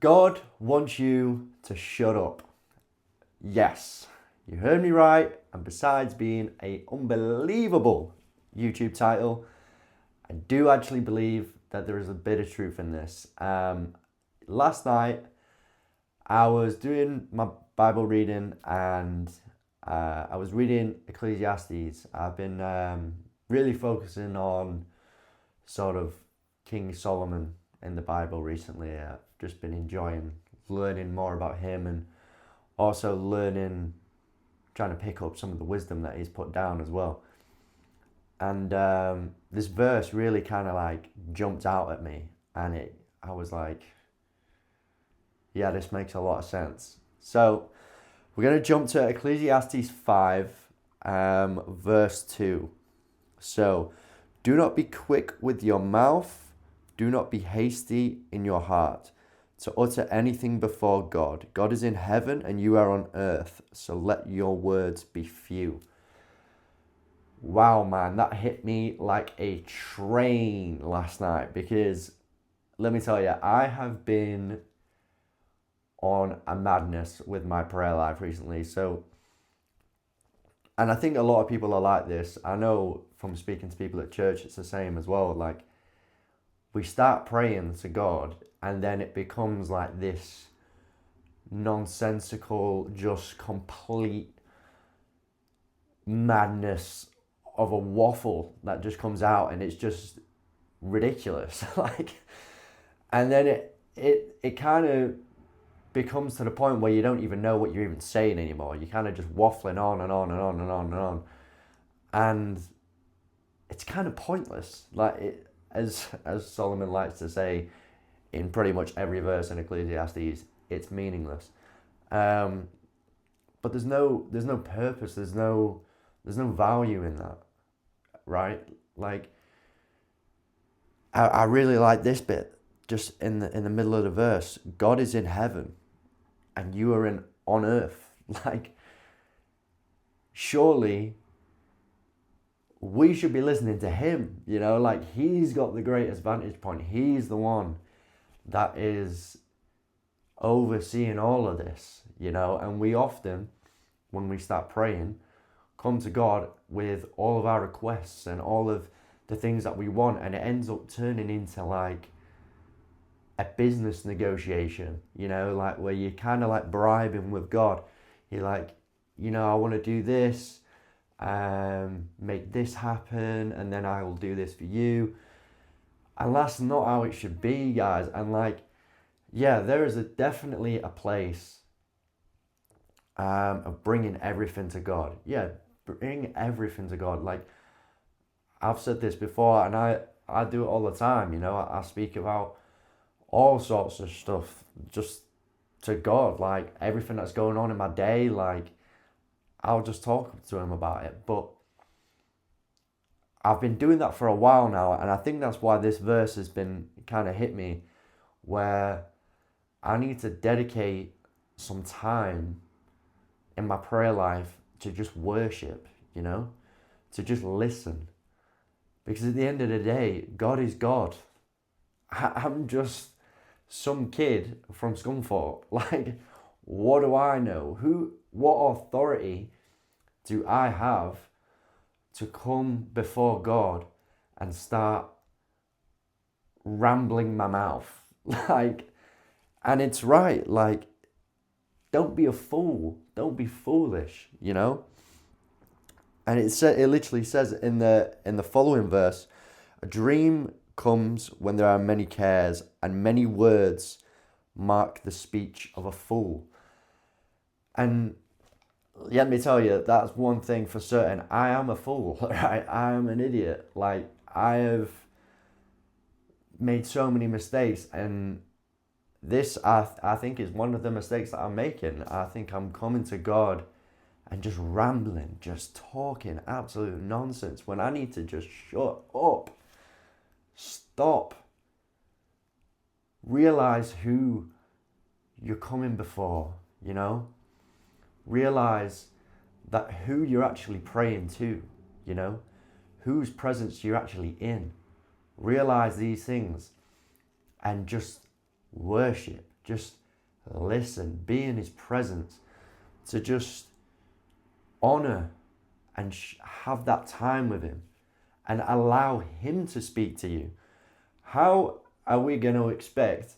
God wants you to shut up. Yes, you heard me right. And besides being an unbelievable YouTube title, I do actually believe that there is a bit of truth in this. Last night, I was doing my Bible reading and I was reading Ecclesiastes. I've been really focusing on sort of King Solomon in the Bible recently. I've just been enjoying learning more about him and also trying to pick up some of the wisdom that he's put down as well. And this verse really kind of like jumped out at me, and I was like, yeah, this makes a lot of sense. So we're going to jump to Ecclesiastes 5, verse 2. So, do not be quick with your mouth, do not be hasty in your heart to utter anything before God. God is in heaven and you are on earth, so let your words be few. Wow, man, that hit me like a train last night, because let me tell you, I have been on a madness with my prayer life recently. And I think a lot of people are like this. I know from speaking to people at church, it's the same as well. Like, we start praying to God and then it becomes like this nonsensical, just complete madness of a waffle that just comes out, and it's just ridiculous. And then it kind of becomes to the point where you don't even know what you're even saying anymore. You're kind of just waffling on and on and on and on and on. And it's kind of pointless. As Solomon likes to say in pretty much every verse in Ecclesiastes, it's meaningless. But there's no purpose. There's no value in that, right? Like, I really like this bit just in the middle of the verse. God is in heaven and you are on earth. Like, surely we should be listening to him, like he's got the greatest vantage point. He's the one that is overseeing all of this, and we often, when we start praying, come to God with all of our requests and all of the things that we want, and it ends up turning into like a business negotiation, like where you're kind of like bribing with God. You're like, I want to do this, make this happen, and then I will do this for you. And that's not how it should be, guys. And like, yeah, there is definitely a place of bringing everything to God. Yeah, bring everything to God. Like, I've said this before, and I do it all the time. I speak about all sorts of stuff just to God, like everything that's going on in my day. Like, I'll just talk to him about it. But I've been doing that for a while now, and I think that's why this verse has been kind of hit me, where I need to dedicate some time in my prayer life to just worship, to just listen. Because at the end of the day, God is God. I'm just some kid from Scunthorpe. Like, what do I know? What authority do I have to come before God and start rambling my mouth? Like, and it's right. Like, don't be a fool. Don't be foolish, And it literally says in the following verse, a dream comes when there are many cares, and many words mark the speech of a fool. And let me tell you, that's one thing for certain. I am a fool, right? I am an idiot. Like, I have made so many mistakes, and this, I think, is one of the mistakes that I'm making. I think I'm coming to God and just rambling, just talking absolute nonsense when I need to just shut up. Stop. Realize who you're coming before, Realize that who you're actually praying to, whose presence you're actually in. Realize these things and just worship, just listen, be in his presence, to just honor and have that time with him and allow him to speak to you. How are we going to expect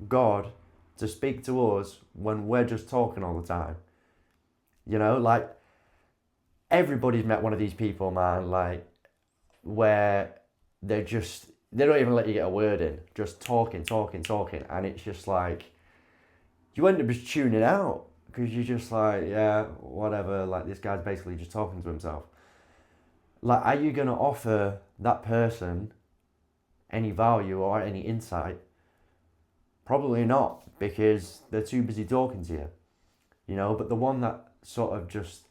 God to speak to us when we're just talking all the time? You know, like, everybody's met one of these people, man, like, where they don't even let you get a word in, just talking, and it's just like, you end up just tuning out, because you're just like, yeah, whatever, like, this guy's basically just talking to himself. Like, are you going to offer that person any value or any insight? Probably not, because they're too busy talking to you, you know. But the one that sort of just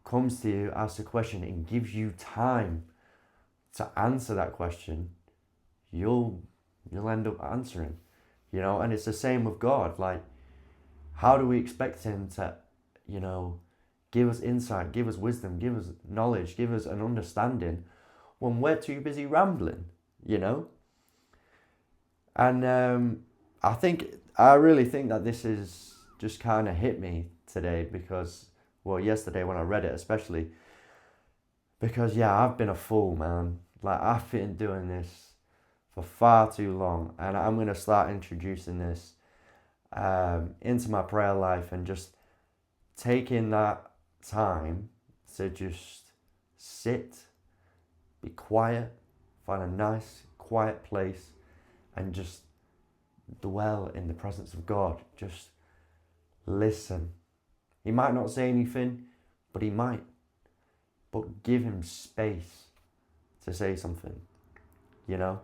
comes to you, asks a question, and gives you time to answer that question, you'll end up answering, you know. And it's the same with God. Like, how do we expect him to, you know, give us insight, give us wisdom, give us knowledge, give us an understanding when we're too busy rambling, you know? And I really think that this is just kind of hit me today, because, well, yesterday when I read it especially, because, yeah, I've been a fool, man. Like, I've been doing this for far too long, and I'm going to start introducing this into my prayer life, and just taking that time to just sit, be quiet, find a nice, quiet place, and just dwell in the presence of God. Just listen. He might not say anything, but he might. But give him space to say something, you know?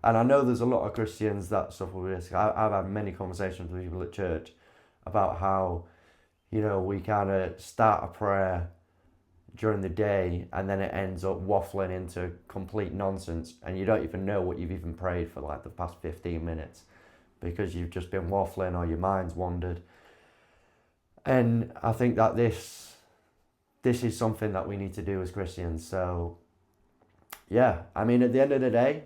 And I know there's a lot of Christians that suffer with this. I've had many conversations with people at church about how, you know, we kind of start a prayer during the day and then it ends up waffling into complete nonsense, and you don't even know what you've even prayed for like the past 15 minutes because you've just been waffling or your mind's wandered. And I think that this is something that we need to do as Christians. So, yeah, I mean, at the end of the day,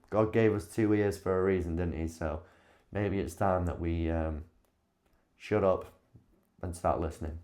God gave us 2 ears for a reason, didn't he? So maybe it's time that we shut up and start listening.